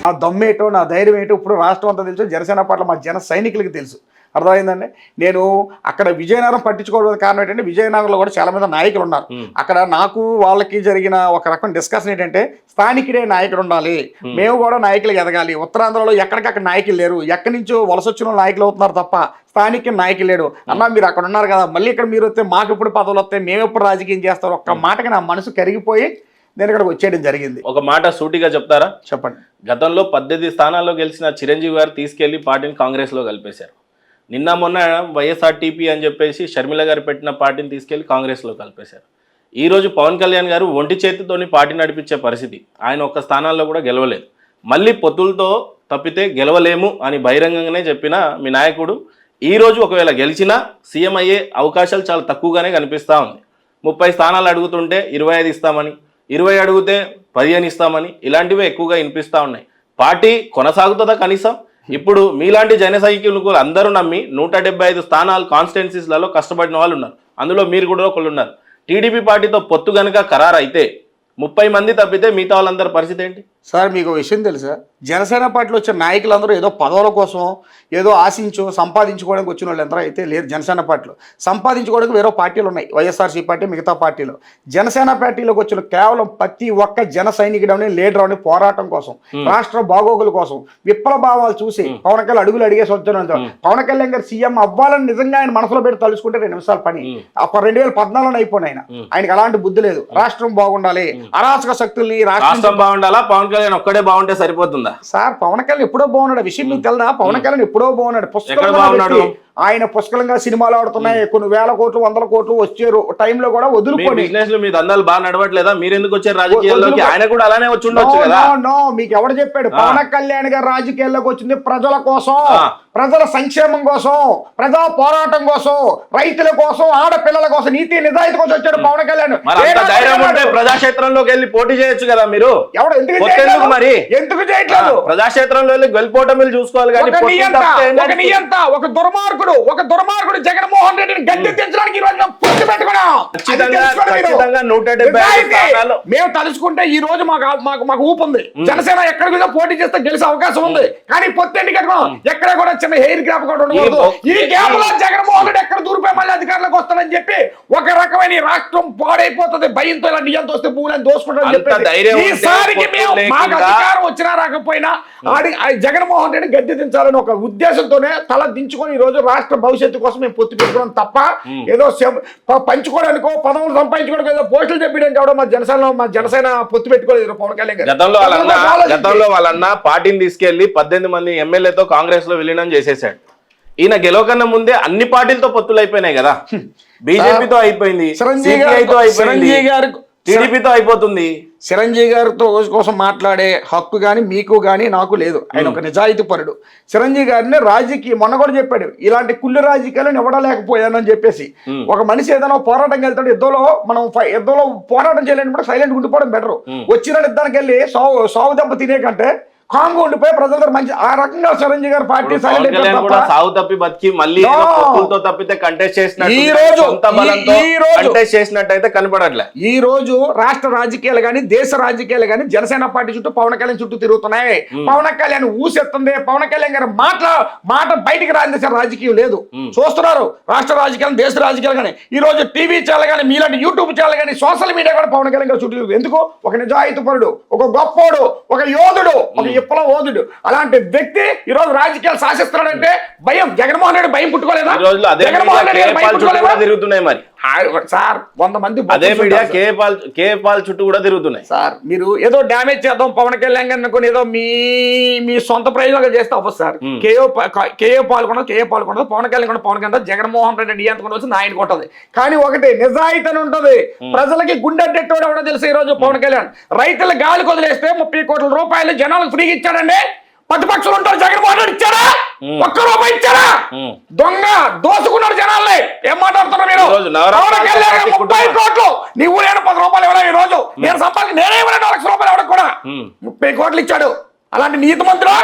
నా దమ్మేటో నా ధైర్యం ఏంటో ఇప్పుడు రాష్ట్రం అంతా తెలుసు, జనసేన పట్ల మా జన సైనికులకి తెలుసు. అర్థమైందండి. నేను అక్కడ విజయనగరం పట్టించుకోవడం కారణం ఏంటంటే విజయనగరంలో కూడా చాలా మంది నాయకులు ఉన్నారు. అక్కడ నాకు వాళ్ళకి జరిగిన ఒక రకం డిస్కషన్ ఏంటంటే స్థానికుడే నాయకుడు ఉండాలి, మేము కూడా నాయకులు ఎదగాలి. ఉత్తరాంధ్రలో ఎక్కడికక్కడ నాయకులు లేరు, ఎక్కడి నుంచో వలస వచ్చిన నాయకులు అవుతున్నారు తప్ప స్థానిక నాయకులు లేడు. అన్న మీరు అక్కడ ఉన్నారు కదా, మళ్ళీ ఇక్కడ మీరు వస్తే మాకు ఎప్పుడు పదవులు వస్తాయి, మేము ఎప్పుడు రాజకీయం చేస్తారు, ఒక్క మాటకి నా మనసు కరిగిపోయి నేను ఇక్కడికి వచ్చేయడం జరిగింది. ఒక మాట సూటిగా చెప్తారా? చెప్పండి. గతంలో 18 స్థానాల్లో గెలిచిన చిరంజీవి గారు తీసుకెళ్లి పార్టీని కాంగ్రెస్లో కలిపేశారు. నిన్న మొన్న వైఎస్ఆర్టీపీ అని చెప్పేసి షర్మిల గారు పెట్టిన పార్టీని తీసుకెళ్లి కాంగ్రెస్లో కలిపేశారు. ఈరోజు పవన్ కళ్యాణ్ గారు ఒంటి చేతితోని పార్టీ నడిపించే పరిస్థితి, ఆయన ఒక్క స్థానాల్లో కూడా గెలవలేదు. మళ్ళీ పొత్తులతో తప్పితే గెలవలేము అని బహిరంగంగానే చెప్పిన మీ నాయకుడు ఈరోజు ఒకవేళ గెలిచినా సీఎం అయ్యే అవకాశాలు చాలా తక్కువగానే కనిపిస్తూ ఉంది. 30 స్థానాలు అడుగుతుంటే 25 ఇస్తామని, 20 అడిగితే 15 ఇస్తామని, ఇలాంటివే ఎక్కువగా వినిపిస్తూ ఉన్నాయి. పార్టీ కొనసాగుతుందా కనీసం? ఇప్పుడు మీలాంటి జన సైనికులు అందరూ నమ్మి 175 స్థానాలు కాన్స్టిట్యున్సీస్లలో కష్టపడిన వాళ్ళు ఉన్నారు. అందులో మీరు కూడా ఒకళ్ళు ఉన్నారు. టీడీపీ పార్టీతో పొత్తు కనుక ఖరారు అయితే 30 మంది తప్పితే మిగతా వాళ్ళందరి పరిస్థితి ఏంటి? సార్ మీకు విషయం తెలుసా, జనసేన పార్టీలో వచ్చిన నాయకులందరూ ఏదో పదవుల కోసం ఏదో ఆశించో సంపాదించుకోవడానికి వచ్చిన వాళ్ళు ఎందరో అయితే లేదు. జనసేన పార్టీలో సంపాదించుకోవడానికి వేరే పార్టీలు ఉన్నాయి, వైఎస్ఆర్సీ పార్టీ మిగతా పార్టీలు. జనసేన పార్టీలోకి వచ్చిన కేవలం ప్రతి ఒక్క జన సైనికుడని లీడర్ అని పోరాటం కోసం, రాష్ట్ర బాగోగుల కోసం, విప్లవ భావాలు చూసి పవన్ కళ్యాణ్ అడుగులు అడిగేసి వచ్చాను. పవన్ కళ్యాణ్ గారు సీఎం అవ్వాలని నిజంగా ఆయన మనసులో పెట్టి తలుచుకుంటే 2 నిమిషాల పని. 2014లో అయిపోయిన ఆయనకి అలాంటి బుద్ధి లేదు. రాష్ట్రం బాగుండాలి, అరాచక శక్తుల్ని రాష్ట్రం బాగుండాలా, పవన్ కళ్యాణ్ ఒక్కడే బాగుంటే సరిపోతుందా? సార్ పవన్ కళ్యాణ్ ఎప్పుడో బాగున్నాడు, విషయం మీకు తెలదా? పవన్ కళ్యాణ్ ఎప్పుడో బాగున్నాడు, పుష్కలంగా ఆయన పుష్కలంగా సినిమాలు ఆడుతున్నాయి, కొన్ని వేల కోట్లు 100 కోట్లు వచ్చారు టైంలో కూడా వదులుకొని. మీ దందాలు బాగా నడవట్లేదా? మీరు ఎందుకు వచ్చారు రాజకీయాల్లోకి? ఆయన కూడా అలానే వచ్చి ఉండొచ్చు కదా. మీకు ఎవరు చెప్పాడు? పవన్ కళ్యాణ్ గారు రాజకీయాల్లోకి వచ్చింది ప్రజల కోసం, ప్రజల సంక్షేమం కోసం, ప్రజా పోరాటం కోసం, రైతుల కోసం, ఆడపిల్లల కోసం, నీతి నిజాయితీ కోసం వచ్చాడు పవన్ కళ్యాణ్. ధైర్యం ఉంటే ప్రజాక్షేత్రంలోకి వెళ్ళి పోటీ చేయొచ్చు కదా మీరు. ఎవరు ఎందుకు మరి ఎందుకు చేయట్లేదు? ప్రజాక్షేత్రంలో వెళ్ళి గెలిపోవటం చూసుకోవాలి. ఒక దుర్మార్గుడు జగన్మోహన్ రెడ్డిని గద్దెదించడానికి ఈ రోజు పొత్తు పెట్టుకున్నాం. మేము తలుచుకుంటే ఈ రోజు మాకు ఊపు ఉంది. జనసేన ఎక్కడ కూడా పోటీ చేస్తే గెలిచే అవకాశం ఉంది. కానీ పొత్తు ఎన్ని కట్టుకున్నాం, ఎక్కడ కూడా చిన్న హెయిర్ గ్రాప్ కూడా ఉండకూడదు. ఈ గ్యాప్ లో జగన్మోహన్ రెడ్డి ఎక్కడ దూరిపోయి మళ్ళీ అధికారంలోకి వస్తాడని చెప్పి ఒక రకమైన రాష్ట్రం పాడైపోతుంది భయంతో, ఇలా నియంతో వస్తే భూములను దోసుకుంటారని చెప్పి ఈసారికి మేము మాకు అధికారం వచ్చినా రాకపోయినా జగన్మోహన్ రెడ్డి గద్దెదించాలని ఒక ఉద్దేశంతోనే తల దించుకొని ఈ రోజు రాష్ట్ర భవిష్యత్తు కోసం మేము పొత్తు పెట్టుకోవడం తప్ప ఏదో పంచుకోవడానికో పదవులు సంపాదించుకోవడానికి ఏదో పోస్టులు చెప్పడానికి కూడా మా జనసేన పొత్తు పెట్టుకోలేదు. పవన్ కళ్యాణ్ గతంలో వాళ్ళన్న పార్టీని తీసుకెళ్లి 18 మంది ఎమ్మెల్యేతో కాంగ్రెస్ లో విలీనం చేసేసాడు. ఈయన గెలవకన్నా ముందే అన్ని పార్టీలతో పొత్తులు అయిపోయినాయి కదా. బీజేపీతో అయిపోయింది, సిపిఐతో అయిపోయింది, టీడీపీతో అయిపోతుంది. చిరంజీవి గారితో కోసం మాట్లాడే హక్కు కానీ మీకు కానీ నాకు లేదు. ఆయన ఒక నిజాయితీ పరుడు. చిరంజీవి గారిని రాజకీయ మొన్న కూడా చెప్పాడు, ఇలాంటి కుళ్ళు రాజకీయాలను ఇవ్వడలేకపోయానని చెప్పేసి. ఒక మనిషి ఏదైనా పోరాటం వెళ్తాడు, యుద్ధంలో పోరాటం చేయలేనప్పుడు సైలెంట్ ఉండిపోవడం బెటర్. వచ్చిన యుద్ధానికి వెళ్ళి సాగు దెబ్బ తినే కంటే కాంగు ఉండిపోయి ప్రజలందరూ మంచి ఆ రకంగా చిరంజీవి గారి పార్టీ సాగు తప్పి బతికి మళ్ళీ తప్పితే కంటెస్ట్ చేసినట్టయితే కనపడట్లే. ఈ రోజు రాష్ట్ర రాజకీయాలు కానీ దేశ రాజకీయాలు కానీ జనసేన పార్టీ చుట్టూ పవన్ కళ్యాణ్ చుట్టూ తిరుగుతున్నాయి. పవన్ కళ్యాణ్ ఊసెత్తుంది. పవన్ కళ్యాణ్ గారి మాట బయటికి రాని రాజకీయం లేదు. చూస్తున్నారు రాష్ట్ర రాజకీయాలు, దేశ రాజకీయాలు కానీ. ఈ రోజు టీవీ ఛానల్ కానీ, మీలాంటి యూట్యూబ్ ఛానల్ కానీ, సోషల్ మీడియా కూడా పవన్ కళ్యాణ్ గారు చుట్టూ ఎందుకు? ఒక నిజాయితీ పరుడు, ఒక గొప్పోడు, ఒక యోధుడు, ఒక విప్లవోధుడు. అలాంటి వ్యక్తి ఈ రోజు రాజకీయాలు శాసిస్తున్నాడంటే భయం. జగన్మోహన్ రెడ్డి భయం పుట్టుకోలేదా? జగన్మోహన్ రెడ్డి తిరుగుతున్నాయి మరి సార్ 100 మంది అదే మీడియా కేపాల్ చుట్టూ కూడా తిరుగుతున్నాయి. సార్ మీరు ఏదో డ్యామేజ్ చేద్దాం పవన్ కళ్యాణ్ గారిని అనుకుని ఏదో మీ సొంత ప్రయోజనాలు చేస్తే అవ్వదు సార్. కేఏ పాల్గొనదు, పవన్ కళ్యాణ్ జగన్మోహన్ రెడ్డి నియంత్రణ వచ్చి ఆయన కొట్టదు. కానీ ఒకటి నిజాయితీ ఉంటది, ప్రజలకి గుండెట్టేటోడు ఎవడో తెలుసు. ఈ రోజు పవన్ కళ్యాణ్ రైతుల గాలి వదిలేస్తే 30 కోట్ల రూపాయలు జనాలకు ఫ్రీగా ఇచ్చాడండి. ప్రతిపక్షులు ఉంటారు, జగన్మోహన్ రెడ్డి ఇచ్చారా? ఒక్క రూపాయి ఇచ్చారా? దొంగ దోసుకున్నారు జనాల్ని. ఏం మాట్లాడుతున్నారు మీరు? 30 కోట్లు నీవు నేను 10 రూపాయలు ఎవరా? ఈ రోజు నేను సంపాదించి నేనే 1 లక్ష రూపాయలు ఎవరికి కూడా 30 కోట్లు ఇచ్చాడు. అలాంటి నీతి మంత్రులు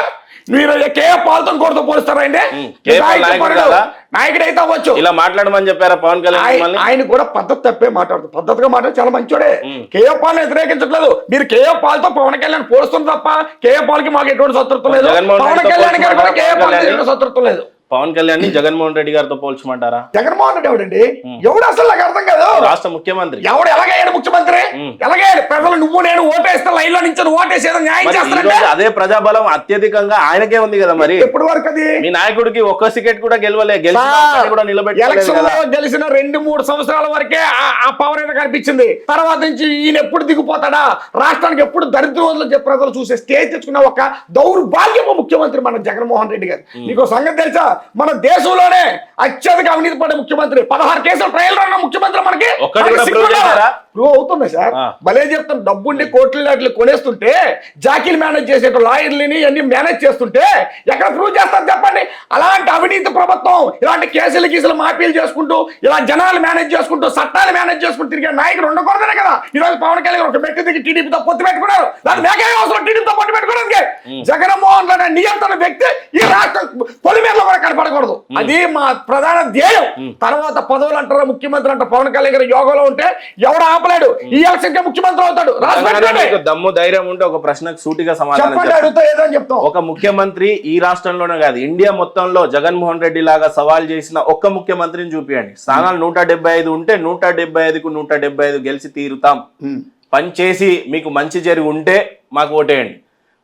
మీరు కేఏ పాల్తో కోరుతో పోలుస్తారండి? కేఏ పాల్ నాయకుడు కాదా? నాయకుడు అయితే అవ్వచ్చు. ఇలా మాట్లాడమని చెప్పారా పవన్ కళ్యాణ్ మిమ్మల్ని? ఆయన కూడా పద్ధతి తప్పే మాట్లాడుతూ, పద్ధతిగా మాట్లాడి చాలా మంచోడే. కేఏ పాల్ వ్యతిరేకించట్లేదు. మీరు కేఏ పాల్తో పవన్ కళ్యాణ్ పోలుస్తుంది తప్ప కేఏ పాల్ కి మాకు ఎటువంటి శత్రుత్వం లేదు. పవన్ కళ్యాణ్ గారు కూడా కేఏ పాల్ ఎటువంటి శత్రుత్వం లేదు. పవన్ కళ్యాణ్ ని జగన్మోహన్ రెడ్డి గారితో పోల్చమంటారా? జగన్మోహన్ రెడ్డి ఎవడండి? ఎవడు అసలు నాకు అర్థం కాదు. రాష్ట్ర ముఖ్యమంత్రి. ఎవడు ఎలాగయ్యాడు ముఖ్యమంత్రి? ఎలాగయ్యాడు? ప్రజలు నువ్వు నేను ఓటేస్తే లైన్ లో నుంచి ఓటేసేదో న్యాయం చేస్తానంటే అదే ప్రజాబలం అత్యధికంగా ఆయనకే ఉంది కదా. మరి ఎప్పటి వరకు అది? మీ నాయకుడికి ఒక్క టికెట్ కూడా గెలవలే, కూడా ఎలక్షన్ లో గెలిచిన 2-3 సంవత్సరాల వరకే ఆ పవర్ ఏదో కనిపించింది. తర్వాత నుంచి ఈయన ఎప్పుడు దిగిపోతాడా, రాష్ట్రానికి ఎప్పుడు దరిద్ర ప్రజలు చూసే స్టేజ్ తెచ్చుకున్న ఒక దౌర్భాగ్యపు ముఖ్యమంత్రి మన జగన్మోహన్ రెడ్డి గారు. నీకు సంగతి తెలుసా? మన దేశంలోనే అత్యధిక అవినీతి పడ్డ ముఖ్యమంత్రి, 16 కేసులు ట్రయల్ రన్న ముఖ్యమంత్రి మనకి ప్రూవ్ అవుతుంది సార్. భలే చెప్తాను. డబ్బుండి కోట్లు కొనేస్తుంటే జాకీలు మేనేజ్ చేసే లాయర్లని అన్ని మేనేజ్ చేస్తుంటే ఎక్కడ ప్రూవ్ చేస్తారు చెప్పండి? అలాంటి అవినీతి ప్రభుత్వం ఇలాంటి కేసులు మాఫీలు చేసుకుంటూ ఇలా జనాలు మేనేజ్ చేసుకుంటూ చట్టాలు మేనేజ్ చేసుకుంటూ తిరిగే నాయకుడు ఉండకూడదనే కదా ఈ రోజు పవన్ కళ్యాణ్ ఒక మెట్టు దిగి టీడీపీతో పొత్తు పెట్టుకున్నారు. దాని మేకే అవసరం టీడీపీతో పొత్తు పెట్టుకోవడానికి. జగన్మోహన్ రెడ్డి నియంత్రణ వ్యక్తి ఈ రాష్ట్ర పొలిమేరలో కూడా కనపడకూడదు. అది మా ప్రధాన ధ్యేయం. తర్వాత పదవులు అంటారు, ముఖ్యమంత్రి అంటారు. పవన్ కళ్యాణ్ గారు యోగంలో ఉంటే ఎవడు ఆపలేడు. ఈ ఎలక్షన్ కే ముఖ్యమంత్రి అవుతాడు. దమ్ము ధైర్యం ఉంటే ఒక ప్రశ్నకు సూటిగా సమాధానం చెప్తాం. ఒక ముఖ్యమంత్రి ఈ రాష్ట్రంలోనే కాదు ఇండియా మొత్తంలో జగన్మోహన్ రెడ్డి లాగా సవాల్ చేసిన ఒక్క ముఖ్యమంత్రిని చూపియండి. స్థానాలు 175 ఉంటే 175కు 175 గెలిచి తీరుతాం. పని చేసి మీకు మంచి జరిగి ఉంటే మాకు ఓటేయండి.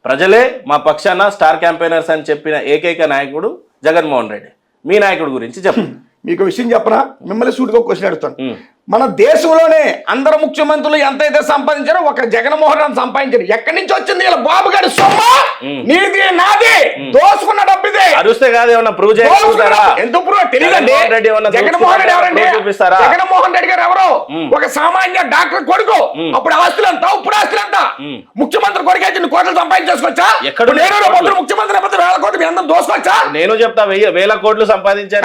ప్రజలే మా పక్షాన స్టార్ క్యాంపెయినర్స్ అని చెప్పిన ఏకైక నాయకుడు జగన్మోహన్ రెడ్డి. మీ నాయకుడి గురించి చెప్పండి. మీకు విషయం చెప్పరా? మిమ్మల్ని సూటిగా క్వశ్చన్ అడుగుతాను. మన దేశంలోనే అందరు ముఖ్యమంత్రులు ఎంతైతే సంపాదించారో ఒక జగన్మోహన్ రెడ్డి సంపాదించారు. ఎక్కడి నుంచి వచ్చింది? ఇలా బాబు గారి సొమ్మ, నీది నాది, దోసుకున్న డబ్బు ఇది. అరుస్తే కాదు ఏమన్నా ప్రూవ్ చేస్తారా? ఎందుకు ప్రూవ్ తెలియదండి. జగన్మోహన్ రెడ్డి ఎవరండి? జగన్మోహన్ రెడ్డి గారు ఎవరు? ఒక సామాన్య డాక్టర్ కొడుకు. అప్పుడు ఆస్తులు ఎంత, ఇప్పుడు ఆస్తులు ఎంత? ముఖ్యమంత్రి కొడుకు అయితే కోట్లు సంపాదించేసుకోవచ్చా? నేను ముఖ్యమంత్రి వేల కోట్లు మీ అందరం దోసుకోవచ్చా? నేను చెప్తా 1000 కోట్లు సంపాదించారు.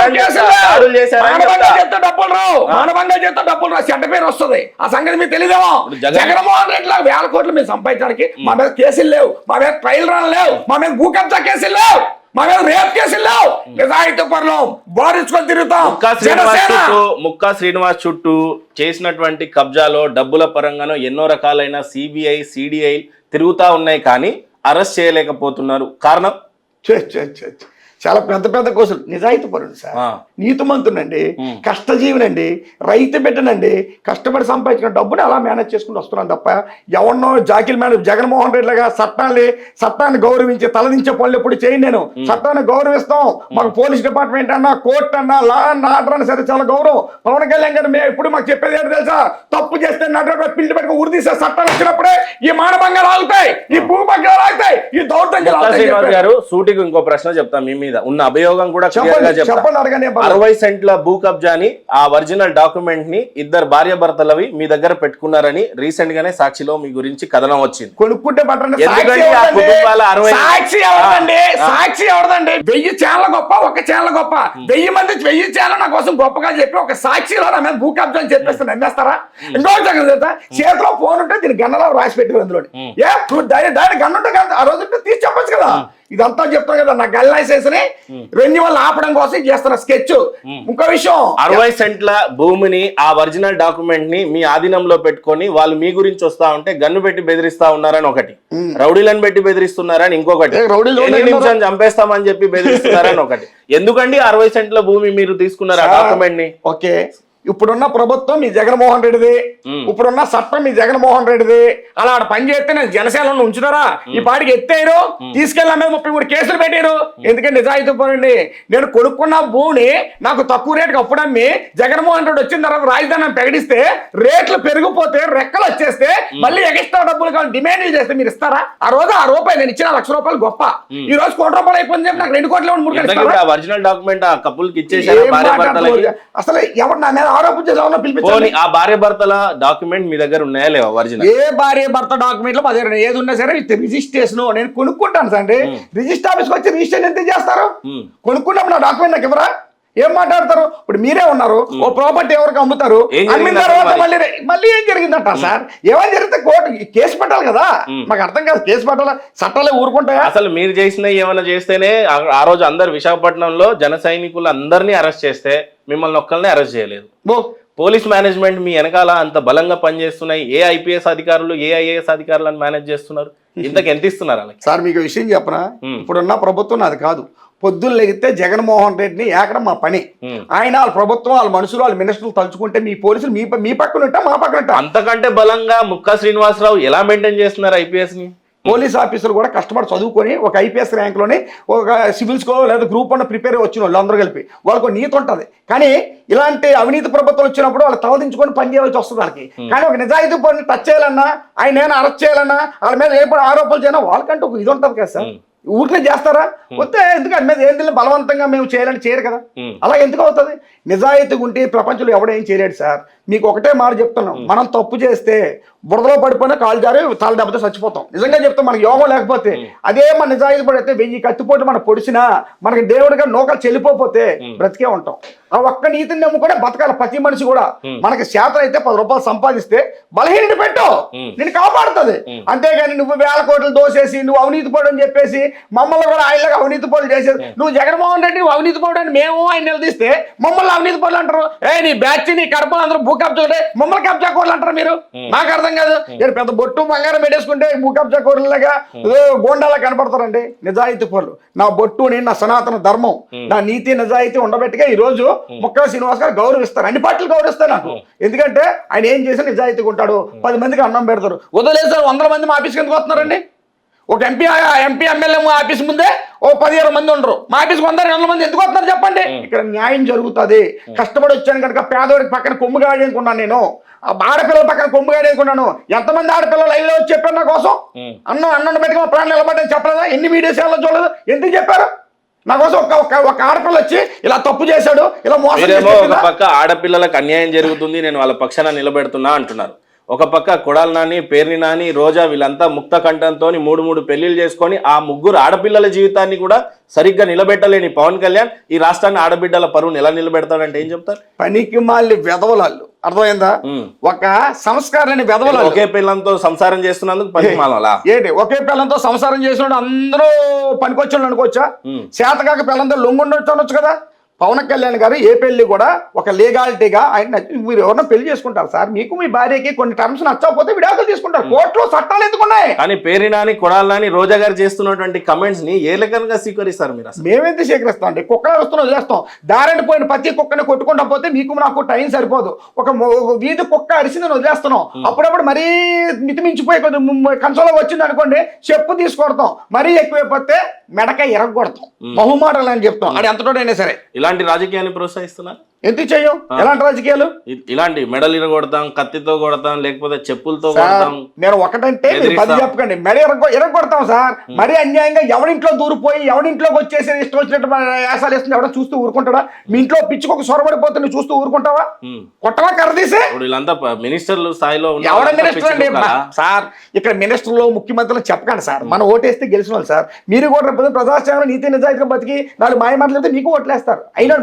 మానవంగా చేస్తే డబ్బులు రా, చెడ్డ పేరు వస్తుంది. ఆ సంగతి మీకు తెలియదేమో. జగన్మోహన్ రెడ్డి లాగా 1000 కోట్లు మీరు సంపాదించడానికి మా మీద కేసులు లేవు, మా మీద ట్రయల్ రన్ లేవు, మా మీద భూ కబ్జా కేసులు లేవు, మా మీద రేప్ కేసులు లేవు. నిజాయితీ పరులు బారించుకొని తిరుగుతాం. ముక్కా శ్రీనివాస్ చుట్టూ చేసినటువంటి కబ్జాలో డబ్బుల పరంగానో ఎన్నో రకాలైన సిబిఐ సిడిఐ తిరుగుతా ఉన్నాయి, కానీ అరెస్ట్ చేయలేకపోతున్నారు. కారణం చాలా పెద్ద పెద్ద కోసులు. నిజాయితీ పరుడు సార్, నీతిమంతునండి, కష్టజీవినండి, రైతు బిడ్డనండి, కష్టపడి సంపాదించిన డబ్బుని అలా మేనేజ్ చేసుకుంటూ వస్తున్నాను తప్ప ఎవరినో జాకిల్ మేనేజ్ జగన్మోహన్ రెడ్డి లాగా చట్టాన్ని గౌరవించి తలదించే పనులు ఎప్పుడు చేయండి. నేను చట్టాన్ని గౌరవిస్తాం. మాకు పోలీస్ డిపార్ట్మెంట్ అన్నా, కోర్టు అన్నా, లా అండ్ ఆర్డర్ అన్నా సరే చాలా గౌరవం. పవన్ కళ్యాణ్ గారు మేము ఎప్పుడు మాకు చెప్పేది ఏంటో తెలుసా? తప్పు చేస్తే నటు పిల్లి పెట్టుకుని ఉరిదీసే చట్టాలు వచ్చినప్పుడే ఈ మానభంగాలు ఆగుతాయి, ఈ భూభంగాలు ఆగుతాయి, ఈ దౌర్జన్యాలు గారు. సూటికి ఇంకో ప్రశ్న చెప్తాం. మీ మీద ఉన్న అభియోగం కూడా 60 సెంట్ల భూ కబ్జాని, ఆ ఒరిజినల్ డాక్యుమెంట్ ని ఇద్దరు భార్య భర్తలవి మీ దగ్గర పెట్టుకున్నారని రీసెంట్ గానే సాక్షిలో మీ గురించి కథనం వచ్చింది. కొనుక్కుంటే సాక్షి ఎవరిదండి? 1000 ఛానల్ గొప్ప, ఒక ఛానల్ గొప్ప, 1000 మంది 1000 ఛానల్ నా కోసం గొప్పగా చెప్పి ఒక సాక్షిలో నా మీద భూ కబ్జా అని చెప్పేస్తే నమ్మేస్తారా? ఇంకో చేతిలో ఫోన్ ఉంటే దీని గన్నలో రాసి పెట్టుకుని అందులో డైరెక్ట్ గన్ను ఉంటే ఆ రోజు తీసి చెప్పచ్చు కదా. ఇదంతా చెప్తాను కదా, నా గన్ లైసెన్స్ ని రెన్యువల్ ఆపడం కోసం చేస్తున్న స్కెచ్. ఇంకో విషయం, 60 సెంట్ల భూమిని, ఆ ఒరిజినల్ డాక్యుమెంట్ ని మీ ఆధీనంలో పెట్టుకొని వాళ్ళు మీ గురించి వస్తా ఉంటే గన్ను పెట్టి బెదిరిస్తా ఉన్నారని ఒకటి, రౌడీలను పెట్టి బెదిరిస్తున్నారని ఇంకొకటి, నిమిషం చంపేస్తామని చెప్పి బెదిరిస్తున్నారని ఒకటి. ఎందుకండి 60 సెంట్ల భూమి మీరు తీసుకున్నారు ఆ డాక్యుమెంట్ ని? ఓకే, ఇప్పుడున్న ప్రభుత్వం మీ జగన్మోహన్ రెడ్డిది, ఇప్పుడున్న చట్టం మీ జగన్మోహన్ రెడ్డిది. అలా పని చేస్తే నేను జనసేనలో ఉంచుతారా? ఈ పాటికి ఎత్తారు, తీసుకెళ్ళా మీద 33 కేసులు పెట్టారు. ఎందుకంటే నిజాయితీ పోనండి. నేను కొనుక్కున్న భూమిని నాకు తక్కువ రేటుకి అప్పుడమ్మి జగన్మోహన్ రెడ్డి వచ్చిన తర్వాత రాజధాని ప్రకటిస్తే రేట్లు పెరిగిపోతే రెక్కలు వచ్చేస్తే మళ్ళీ ఎక్స్ట్రా డబ్బులు కావాలి డిమాండ్ చేస్తే మీరు ఇస్తారా? ఆ రోజు ఆ రూపాయి నేను ఇచ్చిన ₹1,00,000 గొప్ప, ఈ రోజు ₹1,00,000 అయిపోయింది చెప్పి నాకు 2 కోట్లు ఒరిజినల్ డాక్యుమెంట్ ఆ కపుల్కి ఇచ్చేసారు. అసలు ఎవరు నా మీద ఆ భార్య భర్తల డాక్యుమెంట్ మీ దగ్గర ఉన్నాయా లేవా? ఒరిజినల్ ఏ భార్య భర్త డాక్యుమెంట్ లో మా దగ్గర ఏది ఉన్నా సరే రిజిస్ట్రేషన్ నేను కొనుక్కుంటాను సార్. రిజిస్టర్ ఆఫీస్కి వచ్చి రిజిస్ట్రేషన్ ఎంత చేస్తారు? కొనుక్కున్నప్పుడు నా డాక్యుమెంట్ నాకు ఇవ్వరా? ఏం మాట్లాడతారు? ఇప్పుడు మీరే ఉన్నారు, ఓ ప్రాపర్టీ ఎవరికి అమ్ముతారు, ఏం అమ్మిన జరిగింది తర్వాత అసలు మళ్ళీ ఏం జరిగిందంట సార్? ఏమని జరిగితే కోర్టు కేసు పెట్టాలి కదా, మాకు అర్థం కాదు. కేసు పెట్టాలా? చట్టాలే ఊరుకుంటాయా? అసలు మీరు చేసిన ఏమైనా చేస్తేనే ఆ రోజు అందరు విశాఖపట్నంలో జన సైనికులు అందరినీ అరెస్ట్ చేస్తే మిమ్మల్ని ఒక్కరిని అరెస్ట్ చేయలేదు. పోలీస్ మేనేజ్మెంట్ మీ వెనకాల అంత బలంగా పనిచేస్తున్నాయి. ఏ ఐపీఎస్ అధికారులు ఏ ఐఏఎస్ అధికారులను మేనేజ్ చేస్తున్నారు? ఇంతకు ఎంత ఇస్తున్నారు వాళ్ళకి? సార్ మీకు విషయం చెప్పనా, ఇప్పుడున్న ప్రభుత్వం నాది కాదు. పొద్దున్న లెగితే జగన్మోహన్ రెడ్డిని ఏకడం మా పని. ఆయన వాళ్ళ ప్రభుత్వం, వాళ్ళ మనుషులు, వాళ్ళ మినిస్టర్లు తలుచుకుంటే మీ పోలీసులు మీ పక్కన ఉంటా, మా పక్కన ఉంటా. అంతకంటే బలంగా ముక్కా శ్రీనివాసరావు ఎలా మెయింటైన్ చేస్తున్నారు ఐపీఎస్ ని? పోలీస్ ఆఫీసర్లు కూడా కష్టపడి చదువుకొని ఒక ఐపీఎస్ ర్యాంక్లోని ఒక సివిల్స్కో లేదా గ్రూప్ 1 ప్రిపేర్ వచ్చిన వాళ్ళు అందరూ కలిపి వాళ్ళకు నీతి ఉంటుంది. కానీ ఇలాంటి అవినీతి ప్రభుత్వం వచ్చినప్పుడు వాళ్ళు తలదించుకొని పని చేయవలసి వస్తుంది వాళ్ళకి. కానీ ఒక నిజాయితీ పని టచ్ చేయాలన్నా, ఆయన ఏమైనా అరెస్ట్ చేయాలన్నా, వాళ్ళ మీద ఏ ఆరోపణలు చేయాలన్నా వాళ్ళకంటే ఒక ఇది ఉంటుంది కదా సార్. ఊరికే చేస్తారా? వస్తే ఎందుకు అది మీద ఏం తెలియదు బలవంతంగా మేము చేయాలని చేయరు కదా. అలా ఎందుకు అవుతుంది? నిజాయితీగా ఉంటే ప్రపంచంలో ఎవడేం చేయలేడు సార్. మీకు ఒకటే మాట చెప్తున్నాం, మనం తప్పు చేస్తే బురదలో పడిపోయినా కాలు జారి తల దెబ్బతో చచ్చిపోతాం. నిజంగా చెప్తాం, మనకి యోగం లేకపోతే. అదే మన నిజాయితీ పడితే 1000 కత్తిపోటు మనం పొడిచినా మనకి దేవుడిగా నూకలు చెల్లిపోతే బ్రతికే ఉంటాం. ఆ ఒక్క నీతిని నమ్ముకుంటే బతకాలి ప్రతి మనిషి కూడా. మనకి శాతం అయితే 10 రూపాయలు సంపాదిస్తే బలహీనని పెట్టు, నేను కాపాడుతుంది. అంతేగాని నువ్వు 1000 కోట్లు దోసేసి నువ్వు అవినీతి పడు అని చెప్పేసి మమ్మల్ని కూడా ఆయనలాగా అవినీతి పనులు చేసేది. నువ్వు జగన్మోహన్ రెడ్డి నువ్వు అవినీతి పడు అని మేము ఆయన నిలదీస్తే మమ్మల్ని అవినీతి పనులు అంటారు. నీ బ్యాచ్ నీ కడపలు అందరూ భూ కబ్జా మమ్మల్ని కబ్జా కోర్లు అంటారు మీరు. నాకు అర్థం కాదు. నేను పెద్ద బొట్టు బంగారం పెట్టేసుకుంటే భూ కబ్జా కోర్లులాగా గోండాలా కనపడతారండి నిజాయితీ పనులు. నా బొట్టుని, నా సనాతన ధర్మం, నా నీతి నిజాయితీ ఉండబెట్టుగా ఈ రోజు ముక్కా శ్రీనివాస్ గారు గౌరవిస్తారు. అన్ని పార్టీలు గౌరవిస్తారు నాకు. ఎందుకంటే ఆయన ఏం చేసి నిజాయితీగా ఉంటాడు. 10 మందికి అన్నం పెడతారు. వదిలేసారు 100 మంది మా ఆఫీస్కి ఎందుకు వస్తున్నారండి? ఒక ఎంపీ ఎమ్మెల్యే ఆఫీస్ ముందే ఓ 10-20 మంది ఉండరు. మా ఆఫీస్కి 100-200 మంది ఎందుకు వస్తున్నారు చెప్పండి? ఇక్కడ న్యాయం జరుగుతుంది. కష్టపడి వచ్చాను కనుక పేదవాడికి పక్కన కొమ్ముగాడి అనుకున్నాను. నేను ఆడపిల్లల పక్కన కొమ్ముగాడి అనుకున్నాను. ఎంతమంది ఆడపిల్లలు లైవ్ లో వచ్చి చెప్పారు నా కోసం? అన్నం పెట్టుకుని ప్రాణం నిలబడ్డని చెప్పలేదా? ఎన్ని మీడియా ఛానల్లో చూడలేదు? ఎందుకు చెప్పారు? నా కోసం ఒక ఆడపిల్ల వచ్చి ఇలా తప్పు చేశాడు, ఇలా మోసం చేశాడు. ఒక పక్క ఆడపిల్లలకు అన్యాయం జరుగుతుంది, నేను వాళ్ళ పక్షాన నిలబెడుతున్నా అంటున్నారు. ఒక పక్క కొడాలి నాని, పేర్ని నాని, రోజా వీళ్ళంతా ముక్త కంఠంతో 3 పెళ్లిళ్ళు చేసుకొని ఆ 3 ఆడపిల్లల జీవితాన్ని కూడా సరిగ్గా నిలబెట్టలేని పవన్ కళ్యాణ్ ఈ రాష్ట్రాన్ని ఆడబిడ్డల పరువుని ఎలా నిలబెడతాడంటే ఏం చెప్తారు? పనికి మాలి వెధవలాళ్ళు. అర్థమైందా? ఒక సంస్కారాన్ని వెధవలాళ్ళు. ఒకే పిల్లలతో సంసారం చేస్తున్నందుకు పనికి మాల ఏంటి? ఒకే పిల్లలతో సంసారం చేసిన అందరూ పనికొచ్చాడు అనుకోవచ్చా? చేతకాక పిల్లలతో లొంగుండొచ్చు కదా. పవన్ కళ్యాణ్ గారు ఏ పెళ్లి కూడా ఒక లీగాలిటీగా ఆయన మీరు ఎవరన్నా పెళ్లి చేసుకుంటారు సార్, మీకు మీ భార్యకి కొన్ని టర్మ్స్ నచ్చకపోతే విడాకులు తీసుకుంటారు. కోర్టులో చట్టాలు ఎందుకున్నాయి? కానీ పేరు నాని, కొడాలి నాని, రోజా గారు చేస్తున్నటువంటి కమెంట్స్ ని ఏ లెక్కగా స్వీకరిస్తారు మీరు? మేమైతే స్వీకరిస్తాం అండి. కుక్కలు వస్తున్నా వదిలేస్తాం. దారిని పోయిన ప్రతి కుక్కని కొట్టుకుంటా పోతే మీకు నాకు టైం సరిపోదు. ఒక వీధి కుక్క అరిసిందని వదిలేస్తున్నాం. అప్పుడప్పుడు మరీ మితిమించిపోయి కన్సోలో వచ్చింది అనుకోండి, చెప్పు తీసుకొడతాం. మరీ ఎక్కువైపోతే మెడకాయ ఎరగొడతాం. బహుమాటలు అని చెప్తాం. అది ఎంతటోడైనా సరే. ఇలాంటి రాజకీయాన్ని ప్రోత్సహిస్తున్నారు. ఎందుకు చెయ్యం? ఎలాంటి రాజకీయాలు? ఇలాంటి మెడలు ఇరగొడతాం, కత్తితో కొడతాం, లేకపోతే చెప్పులతో కొడతాం. నేను ఒకటంటే 10 చెప్పకండి. మెడ ఎరగొడతాం సార్. మరీ అన్యాయంగా ఎవడింట్లో దూరిపోయి ఎవడింట్లోకి వచ్చేసి ఇష్టం వచ్చినట్టు యాసాలు వేస్తుంది ఎవడో చూస్తూ ఊరుకుంటాడా? మీ ఇంట్లో పిచ్చుకొక సొరబడిపోతే నువ్వు చూస్తూ ఊరుకుంటావా? కొట్టవా కర్రదీసి? వీళ్ళంతా మినిస్టర్లు స్థాయిలో ఎవడ మినిస్టర్ అండి సార్? ఇక్కడ మినిస్టర్లు ముఖ్యమంత్రులు చెప్పకండి సార్. మనం ఓటేస్తే గెలిచిన వాళ్ళు సార్. మీరు కూడా ప్రజాసేవలో నీతి నిజాయితీగా బతికి 4 మాయ మాటలు చెప్తే మీకు ఓట్లేస్తారు. అయినా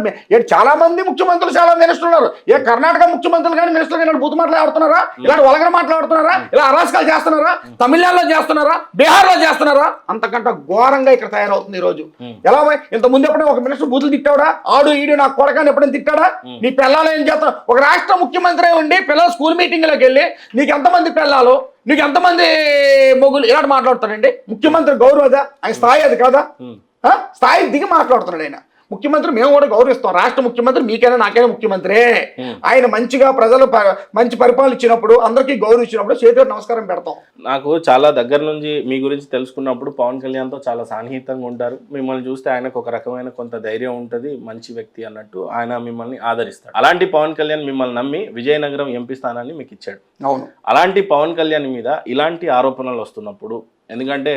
చాలా మంది ముఖ్యమంత్రులు, చాలా మినిస్టర్లు ఉన్నారు. ఏ కర్ణాటక ముఖ్యమంత్రులు కానీ మినిస్టర్లు కానీ బూతు మాట్లాడుతున్నారా? ఇలాంటి వలగర మాట్లాడుతున్నారా? ఇలా అరాచకాలు చేస్తున్నారా? తమిళనాడులో చేస్తున్నారా? బీహార్లో చేస్తున్నారా? అంతకంటే ఘోరంగా ఇక్కడ తయారవుతుంది ఈ రోజు. ఎలా ఇంత ముందు ఎప్పుడైనా ఒక మినిస్టర్ బూతులు తిట్టాడా? ఆడు ఈడు నా కొడకాన్ని ఎప్పుడైనా తిట్టాడా? నీ పిల్లలు ఏం చేస్తావు? ఒక రాష్ట్ర ముఖ్యమంత్రి ఉండి పిల్లలు స్కూల్ మీటింగ్లోకి వెళ్ళి నీకు ఎంతమంది పిల్లలు, నీకు ఎంతమంది మొగులు ఇలాంటి మాట్లాడుతాడండి? ముఖ్యమంత్రి గౌరవం అదా? ఆయన స్థాయి అది కాదా? స్థాయి దిగి మాట్లాడుతున్నాడు ఆయన. ముఖ్యమంత్రి మేము కూడా గౌరవిస్తాం. రాష్ట్ర ముఖ్యమంత్రి మీకైనా నాకైనా ముఖ్యమంత్రి. ఆయన మంచిగా ప్రజలు మంచి పరిపాలన ఇచ్చినప్పుడు, అందరికీ గౌరవం ఇచ్చినప్పుడు చేతిలో నమస్కారం పెడతాం. నాకు చాలా దగ్గర నుంచి మీ గురించి తెలుసుకున్నప్పుడు పవన్ కళ్యాణ్తో చాలా సాన్నిహితంగా ఉంటారు. మిమ్మల్ని చూస్తే ఆయనకు ఒక రకమైన కొంత ధైర్యం ఉంటుంది, మంచి వ్యక్తి అన్నట్టు ఆయన మిమ్మల్ని ఆదరిస్తాడు. అలాంటి పవన్ కళ్యాణ్ మిమ్మల్ని నమ్మి విజయనగరం ఎంపీ స్థానాన్ని మీకు ఇచ్చాడు. అవును. అలాంటి పవన్ కళ్యాణ్ మీద ఇలాంటి ఆరోపణలు వస్తున్నప్పుడు, ఎందుకంటే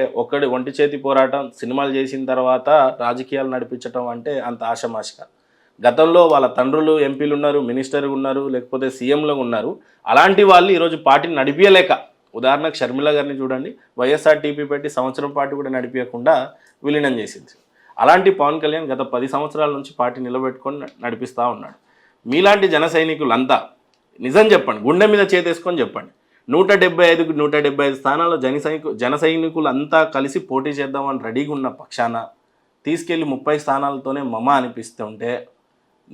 ఒంటి చేతి పోరాటం సినిమాలు చేసిన తర్వాత రాజకీయాలు నడిపించడం అంటే అంత ఆషమాషిగా. గతంలో వాళ్ళ తండ్రులు ఎంపీలు ఉన్నారు, మినిస్టర్ ఉన్నారు, లేకపోతే సీఎంలో ఉన్నారు. అలాంటి వాళ్ళు ఈరోజు పార్టీని నడిపించలేక, ఉదాహరణకు షర్మిల గారిని చూడండి, వైఎస్ఆర్టీపీ పెట్టి సంవత్సరం పాటు కూడా నడిపించకుండా విలీనం చేసింది. అలాంటి పవన్ కళ్యాణ్ గత 10 సంవత్సరాల నుంచి పార్టీ నిలబెట్టుకొని నడిపిస్తూ ఉన్నాడు. మీలాంటి జన సైనికులంతా నిజం చెప్పండి, గుండె మీద చేతేసుకొని చెప్పండి, 175కు 175 స్థానాల్లో జన సైనికులు అంతా కలిసి పోటీ చేద్దామని రెడీగా ఉన్న పక్షాన తీసుకెళ్ళి 30 స్థానాలతోనే మమ అనిపిస్తుంటే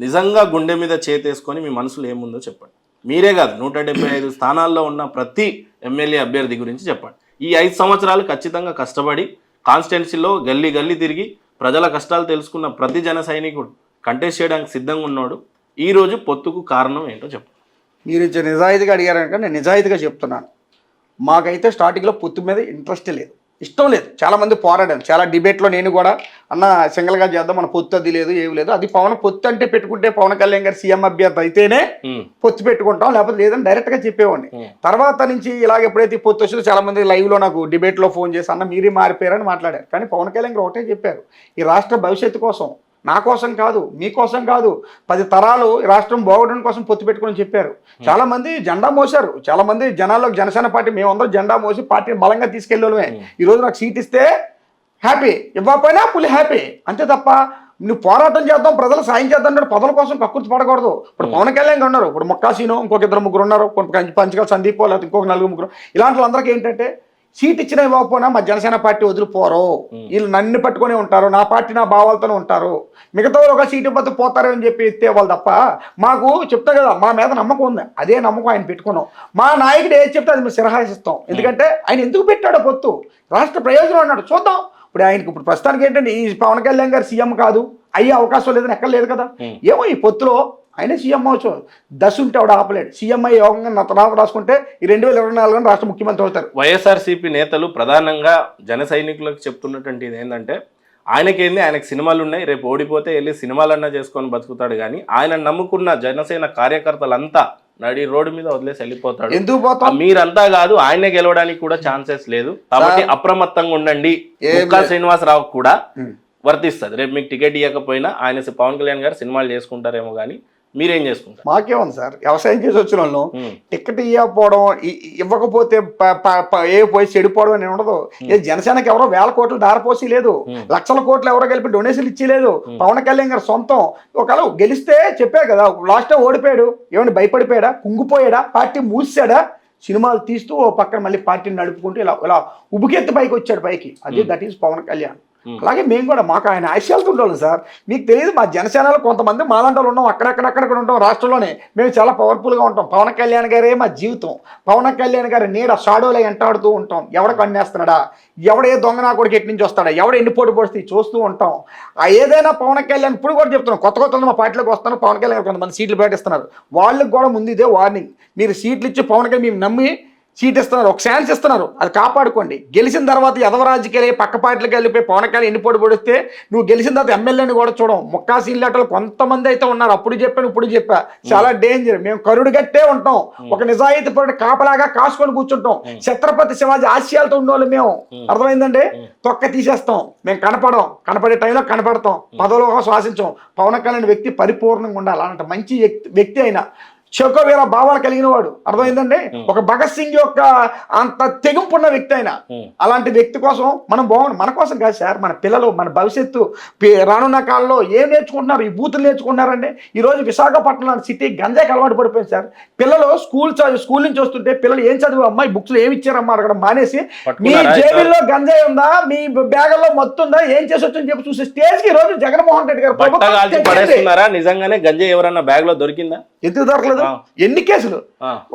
నిజంగా గుండె మీద చేతేసుకొని మీ మనసులో ఏముందో చెప్పండి. మీరే కాదు, 175 స్థానాల్లో ఉన్న ప్రతి ఎమ్మెల్యే అభ్యర్థి గురించి చెప్పండి. ఈ 5 సంవత్సరాలు ఖచ్చితంగా కష్టపడి కాన్స్టిట్యున్సీలో గల్లీ గల్లీ తిరిగి ప్రజల కష్టాలు తెలుసుకున్న ప్రతి జన సైనికుడు కంటెస్ట్ చేయడానికి సిద్ధంగా ఉన్నాడు. ఈరోజు పొత్తుకు కారణం ఏంటో చెప్పండి. మీరు నిజాయితీగా అడిగారనుక నేను నిజాయితీగా చెప్తున్నాను. మాకైతే స్టార్టింగ్లో పొత్తు మీద ఇంట్రెస్ట్ లేదు, ఇష్టం లేదు. చాలామంది పోరాడాను, చాలా డిబేట్లో నేను కూడా అన్న సింగిల్గా చేద్దాం, మన పొత్తు అది లేదు ఏమి లేదు. అది పొత్తు అంటే పెట్టుకుంటే పవన్ కళ్యాణ్ గారు సీఎం అభ్యర్థి అయితేనే పొత్తు పెట్టుకుంటాం, లేకపోతే లేదని డైరెక్ట్గా చెప్పేవాడిని. తర్వాత నుంచి ఇలాగ ఎప్పుడైతే పొత్తు వచ్చిందో చాలామంది లైవ్లో నాకు డిబేట్లో ఫోన్ చేసి అన్న మీరే మారిపోయారని మాట్లాడారు. కానీ పవన్ కళ్యాణ్ గారు ఒకటే చెప్పారు, ఈ రాష్ట్ర భవిష్యత్తు కోసం, నా కోసం కాదు, మీకోసం కాదు, 10 తరాలు రాష్ట్రం బాగుండడం కోసం పొత్తు పెట్టుకుని చెప్పారు. చాలా మంది జెండా మోసారు, చాలా మంది జనాల్లో జనసేన పార్టీ మేమందరం జెండా మోసి పార్టీని బలంగా తీసుకెళ్ళమే. ఈరోజు నాకు సీట్ ఇస్తే హ్యాపీ, ఇవ్వకపోయినా ఫుల్ హ్యాపీ, అంతే తప్ప నువ్వు పోరాటం చేద్దాం ప్రజలు సాయం చేద్దాం అంటే పదవుల కోసం కక్కుర్తి పడకూడదు. ఇప్పుడు పవన్ కళ్యాణ్ ఉన్నారు, ఇప్పుడు మొక్కాసీను, ఇంకొక 2-3 ఉన్నారు, పంచకల సందీప్, లేకపోతే ఇంకొక 4-3, ఇలాంటి వాళ్ళందరికీ ఏంటంటే సీట్ ఇచ్చినా ఇవ్వకపోయినా మా జనసేన పార్టీ వదిలిపోరు, వీళ్ళు నన్ను పట్టుకునే ఉంటారు, నా పార్టీ నా భావాలతోనే ఉంటారు, మిగతా వాళ్ళు ఒక సీటు బతు పోతారని చెప్పి ఎత్తే వాళ్ళు తప్ప మాకు చెప్తా కదా మా మీద నమ్మకం ఉంది. అదే నమ్మకం ఆయన పెట్టుకున్నాం. మా నాయకుడు ఏది చెప్తే అది మేము శిరహాసిస్తాం. ఎందుకంటే ఆయన ఎందుకు పెట్టాడో పొత్తు, రాష్ట్ర ప్రయోజనం అన్నాడు, చూద్దాం. ఇప్పుడు ఆయనకి ఇప్పుడు ప్రస్తుతానికి ఏంటంటే ఈ పవన్ కళ్యాణ్ గారు సీఎం కాదు, అయ్యే అవకాశం లేదని ఎక్కడ లేదు కదా. ఏమో ఈ పొత్తులో ఆయన సీఎం అవచ్చు, దశ ఉంటే ఆవిడ ఆపలేడు. సీఎం అయ్యి యోగంగా నామ రాసుకుంటే ఈ 2024 రాష్ట్ర ముఖ్యమంత్రి అవుతారు. వైఎస్ఆర్సీపీ నేతలు ప్రధానంగా జన సైనికులకు చెప్తున్నటువంటి ఇది ఏంటంటే ఆయనకి సినిమాలు ఉన్నాయి, రేపు ఓడిపోతే వెళ్ళి సినిమాలన్నా చేసుకొని బతుకుతాడు, కానీ ఆయన నమ్ముకున్న జనసేన కార్యకర్తలంతా నడి రోడ్డు మీద వదిలేసి వెళ్ళిపోతాడు. ఎందుకు పోతాం? మీరంతా కాదు, ఆయనే గెలవడానికి కూడా ఛాన్సెస్ లేదు. కాబట్టి అప్రమత్తంగా ఉండండి. శ్రీనివాసరావు కూడా వర్తిస్తుంది. రేపు మీకు టికెట్ ఇవ్వకపోయినా ఆయన పవన్ కళ్యాణ్ గారు సినిమాలు చేసుకుంటారేమో, కానీ మీరేం చేసుకుంటారు? మాకేముంది సార్, వ్యవసాయం చేసి వచ్చిన వాళ్ళు టికెట్ ఇవ్వకపోవడం, ఇవ్వకపోతే పోయి చెడిపోవడం అని ఉండదు. జనసేనకి ఎవరో 1000 కోట్లు దారపోసి లేదు, లక్షల కోట్లు ఎవరో కలిపి డొనేషన్లు ఇచ్చేలేదు. పవన్ కళ్యాణ్ గారు సొంతం. ఒకవేళ గెలిస్తే చెప్పారు కదా, లాస్ట్ టైం ఓడిపోయాడు, ఏమైనా భయపడిపోయాడా, కుంగిపోయాడా, పార్టీ మూసాడా? సినిమాలు తీస్తూ ఓ పక్కన మళ్ళీ పార్టీని నడుపుకుంటూ ఇలా ఉబుకెత్తి పైకి వచ్చాడు పైకి. అది దట్ ఈస్ పవన్ కళ్యాణ్. అలాగే మేము కూడా మాకు ఆయన ఆశయాలతో ఉండేవాళ్ళం సార్. మీకు తెలియదు, మా జనసేనలో కొంతమంది మాలాంటి ఉన్నాం, అక్కడక్కడ ఉంటాం రాష్ట్రంలోనే. మేము చాలా పవర్ఫుల్గా ఉంటాం. పవన్ కళ్యాణ్ గారే మా జీవితం. పవన్ కళ్యాణ్ గారి నీడ షాడోలో ఎంటాడుతూ ఉంటాం. ఎవడ కన్నేస్తున్నాడా, ఎవడే దొంగ నా కొడుకు ఎటు నుంచి వస్తాడా, ఎవడ ఎన్ని పోటీ పొడిస్తే చూస్తూ ఉంటాం. ఏదైనా పవన్ కళ్యాణ్ ఇప్పుడు కూడా చెప్తున్నాం, కొత్త మా పార్టీలోకి వస్తాను, పవన్ కళ్యాణ్ కొంతమంది సీట్లు ప్రకటిస్తున్నారు. వాళ్ళకి కూడా ముందు ఇదే వార్నింగ్, మీరు సీట్లు ఇచ్చి పవన్ కళ్యాణ్ మేము నమ్మి సీట్ ఇస్తున్నారు, ఒక ఛాన్స్ ఇస్తున్నారు, అది కాపాడుకోండి. గెలిచిన తర్వాత ఎదవ రాజకీయాలు పక్క పార్టీలకు వెళ్ళిపోయి పవన్ కళ్యాణ్ ఎన్ని పోటీ పొడిస్తే నువ్వు గెలిచిన తర్వాత ఎమ్మెల్యేని కూడా చూడం. మొక్కా సీన్లేటలు కొంతమంది అయితే ఉన్నారు, అప్పుడు చెప్పాను ఇప్పుడు చెప్పా, చాలా డేంజర్. మేము కరుడు గట్టే ఉంటాం, ఒక నిజాయితీ పడి కాపలాగా కాసుకొని కూర్చుంటాం. ఛత్రపతి శివాజీ ఆశయాలతో ఉన్నోళ్ళు మేము, అర్థమైందండి. తొక్క తీసేస్తాం, మేము కనపడే టైంలో కనపడతాం, పదవులుగా శ్వాసించాం. పవన్ కళ్యాణ్ వ్యక్తి పరిపూర్ణంగా ఉండాలి, అలాంటి మంచి వ్యక్తి అయినా చౌకవేర భావాలు కలిగిన వాడు, అర్థమైందండి. ఒక భగత్ సింగ్ యొక్క అంత తెగింపున్న వ్యక్తి అయినా, అలాంటి వ్యక్తి కోసం మనం బాగుంది. మన కోసం కాదు సార్, మన పిల్లలు, మన భవిష్యత్తు రానున్న కాలంలో ఏం నేర్చుకుంటున్నారు, ఈ బూతులు నేర్చుకుంటున్నారండి. ఈరోజు విశాఖపట్నం సిటీ గంజాయికి అలవాటు పడిపోయింది సార్. పిల్లలు స్కూల్ నుంచి వస్తుంటే పిల్లలు ఏం చదువు అమ్మాయి బుక్స్ ఏమి ఇచ్చారమ్మా అడగడం మానేసి, మీ జేబుల్లో గంజాయి ఉందా, మీ బ్యాగుల్లో మత్తు ఉందా, ఏం చేసి వచ్చని చెప్పి చూసే స్టేజ్ కి ఈ రోజు జగన్మోహన్ రెడ్డి గారు నిజంగానే గంజాయి ఎవరన్నా బ్యాగ్ లో దొరికిందా? ఎందుకు దొరకలేదు? ఎన్ని కేసులు?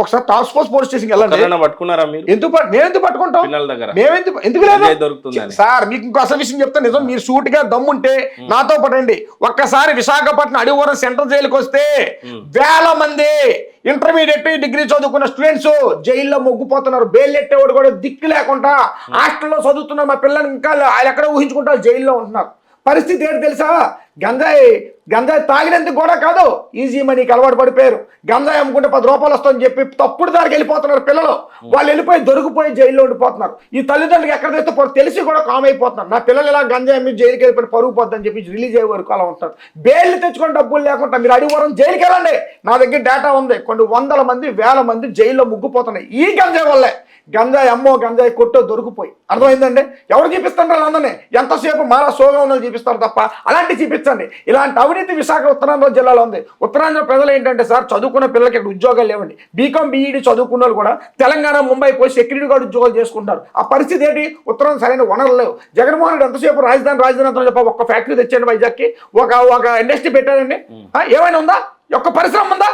ఒకసారి టాస్క్ ఫోర్స్ పోలీస్ స్టేషన్ వెళ్ళండి. పట్టుకున్నారా మీరు? మేము ఎందుకు పట్టుకుంటాం? ఎందుకు లేదు సార్. మీకు ఇంకో అసలు విషయం చెప్తా, నిజం. మీరు సూటిగా దమ్ముంటే నాతో పడండి. ఒక్కసారి విశాఖపట్నం అడివరం సెంట్రల్ జైలుకి వస్తే 1000 మంది ఇంటర్మీడియట్ డిగ్రీ చదువుకున్న స్టూడెంట్స్ జైల్లో మొగ్గిపోతున్నారు. బెయిల్ ఎట్టేవాడు కూడా దిక్కు లేకుండా హాస్టల్లో చదువుతున్నారు. మా పిల్లలు ఇంకా ఎక్కడ ఊహించుకుంటారు, జైల్లో ఉంటున్నారు. పరిస్థితి ఏంటి తెలుసా? గంజాయి గంజాయి తాగినందుకు కూడా కాదు, ఈజీ మనీకి అలవాటు పడిపోయారు. గంజాయి అమ్ముకుంటే 10 రూపాయలు వస్తుందని చెప్పి తప్పుడు దానికి వెళ్ళిపోతున్నారు పిల్లలు. వాళ్ళు వెళ్ళిపోయి దొరికిపోయి జైల్లో ఉండిపోతున్నారు. ఈ తల్లిదండ్రులకు ఎక్కడ తెస్తే తెలిసి కూడా కామ్ అయిపోతున్నారు. నా పిల్లలు ఇలా గంజాయి అమ్మి జైలుకి వెళ్ళిపోయి పరుగు పోద్దని చెప్పి రిలీజ్ అయ్యే వరకు అలా ఉంటారు. బెయిల్ తెచ్చుకొని డబ్బులు లేకుండా మీరు అడిగి జైలుకి వెళ్ళండి. నా దగ్గర డేటా ఉంది. కొన్ని 100 మంది 1000 మంది జైల్లో ముగ్గుపోతున్నాయి ఈ గంజాయి వల్లే. గంజాయి అమ్మో గంజాయి కొట్టో దొరికిపోయి. అర్థమైందండి? ఎవరు చూపిస్తారు అందరినీ? ఎంతసేపు మారా సోగా ఉన్నది చూపిస్తారు తప్ప అలాంటివి చూపించండి. ఇలాంటి అవినీతి విశాఖ ఉత్తరాంధ్ర జిల్లాలో ఉంది. ఉత్తరాంధ్ర ప్రజలు ఏంటంటే సార్, చదువుకున్న పిల్లలకి ఇక్కడ ఉద్యోగాలు లేవండి. బీకామ్ బీఈడి చదువుకున్న వాళ్ళు కూడా తెలంగాణ ముంబై పోయి సెక్యూరిటీ గార్డ్ ఉద్యోగాలు చేసుకుంటారు. ఆ పరిస్థితి ఏంటి? ఉత్తరాంధ్ర సరైన వనరులు లేవు. జగన్మోహన్ రెడ్డి ఎంతసేపు రాజధాని అంతా చెప్ప ఒక్క ఫ్యాక్టరీ తెచ్చాడు వైజాగ్కి, ఒక ఇండస్ట్రీ పెట్టారండి. ఏమైనా ఉందా? ఒక్క పరిశ్రమ ఉందా?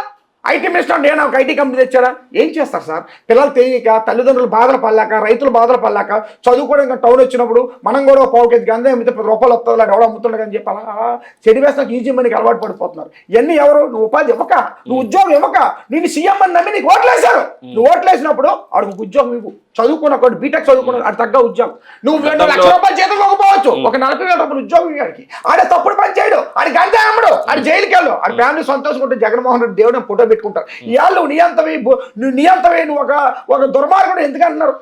ఐటీ మినిస్టర్ నేను ఒక ఐటీ కంపెనీ తెచ్చారా? ఏం చేస్తారు సార్? పిల్లలు తెలియక, తల్లిదండ్రులు బాధలు పడలేక, రైతులు బాధలు పడలేక, చదువుకోవడానికి టౌన్ వచ్చినప్పుడు మనం కూడా 1 కేజీ గంజాయి అమ్మితే 10 రూపాయలు వస్తుంది, ఎవడో అమ్ముతున్నాడు అని చెప్పి అలా చెడివేస్తానికి ఈజీ మనకి అలవాటు పడిపోతున్నారు. ఇవన్నీ ఎవరు? నువ్వు ఉపాధి ఇవ్వక, నువ్వు ఉద్యోగం ఇవ్వక, నేను సీఎం అని నమ్మి నీకు ఓట్లేశారు. నువ్వు ఓట్లేసినప్పుడు ఆడు ఉద్యోగం ఇవ్వు. చదువుకున్న బీటెక్ చదువుకున్న అది తగ్గ ఉద్యోగం. నువ్వు 2 లక్షల రూపాయలు జీతం ఇవ్వకపోవచ్చు, ఒక 40,000 రూపాయలు ఉద్యోగం ఇవ్వడానికి. ఆడే తప్పుడు పని చేయడు, ఆడి గంజాయి అమ్మడు, ఆడి జైలుకి వెళ్ళు, ఆడి ఫ్యామిలీ సంతోషంగా జగన్మోహన్ రెడ్డి దేవుడు ఫోటో పెట్టుకుంటారు. ఇవాళ నువ్వు నియంతవే, నువ్వు ఒక దుర్మార్గుడు ఎందుకు అంటున్నారు?